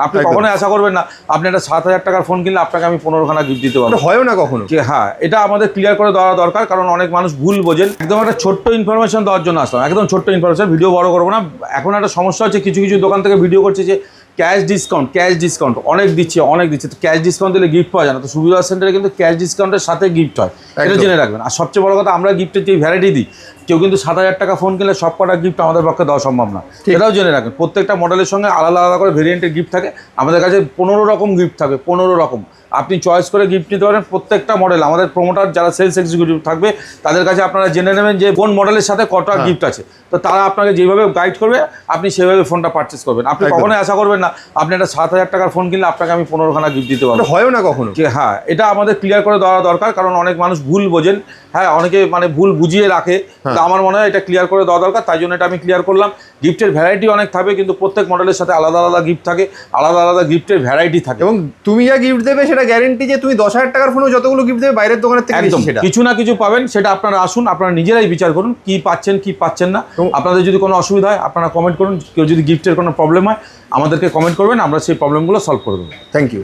আপনি কখনোই আশা করবেন না আপনি একটা 7,000 টাকার ফোন কিনলে আপনাকে আমি 15খানা গিফট দিতে পারবো, হয়ও না কখনো। হ্যাঁ, এটা আমাদের ক্লিয়ার করে দেওয়া দরকার, কারণ অনেক মানুষ ভুল বোঝেন। একদম একটা ছোট্ট ইনফরমেশন দেওয়ার জন্য আসলাম, একদম ছোট্ট ইনফরমেশন, ভিডিও বড় করবো না। এখন একটা সমস্যা হচ্ছে, কিছু কিছু দোকান থেকে ভিডিও করছে যে ক্যাশ ডিসকাউন্ট অনেক দিচ্ছে তো ক্যাশ ডিসকাউন্ট দিলে গিফট পাওয়া যায় না। তো সুবিধা সেন্টারে কিন্তু ক্যাশ ডিসকাউন্টের সাথে গিফট হয়, এটা জেনে রাখবেন। আর সবচেয়ে বড় কথা, আমরা গিফটের যে ভ্যারাইটি দিই, কেউ কিন্তু 7,000 টাকা ফোন কিনলে সব কটা গিফট আমাদের পক্ষে দেওয়া সম্ভব না, এটাও জেনে রাখবেন। প্রত্যেকটা মডেলের সঙ্গে আলাদা আলাদা করে ভেরিয়েন্টের গিফট থাকে। আমাদের কাছে 15 রকম গিফট থাকে, 15 রকম। আপনি চয়েস করে গিফট নিতে পারেন প্রত্যেকটা মডেল। আমাদের প্রোমোটার যারা সেলস এক্সিকিউটিভ থাকবে, তাদের কাছে আপনারা জেনে নেবেন যে কোন মডেলের সাথে কটা গিফট আছে। তো তারা আপনাকে যেভাবে গাইড করবে, আপনি সেভাবে ফোনটা পারচেস করবেন। আপনি কখনোই আশা করবেন না আপনি একটা 7,000 টাকার ফোন কিনলে আপনাকে আমি 15খানা গিফট দিতে পারবো, হয়ও না কখনো। হ্যাঁ, এটা আমাদের ক্লিয়ার করে দেওয়া দরকার, কারণ অনেক মানুষ ভুল বোঝেন। হ্যাঁ, অনেকে মানে ভুল বুঝিয়ে রাখে। তো আমার মনে হয় এটা ক্লিয়ার করে দেওয়া দরকার, তাই জন্য এটা আমি ক্লিয়ার করলাম। গিফটের ভ্যারাইটি অনেক থাকবে, কিন্তু প্রত্যেক মডেলের সাথে আলাদা আলাদা গিফট থাকে, আলাদা আলাদা গিফটের ভ্যারাইটি থাকে। এবং তুমি যা গিফট দেবে সেটা গ্যারেন্টি যে তুমি 10,000 টাকার ফোনেও যতগুলো গিফট দেবে বাইরের দোকানের থেকে একদম সেটা কিছু না কিছু পাবেন। সেটা আপনারা আসুন, আপনারা নিজেরাই বিচার করুন কি পাচ্ছেন কি পাচ্ছেন না। আপনাদের যদি কোনো অসুবিধা হয় আপনারা কমেন্ট করুন। কেউ যদি গিফটের কোনো প্রবলেম হয় আমাদেরকে কমেন্ট করবেন, আমরা সেই প্রবলেমগুলো সলভ করে দেবো। Thank you.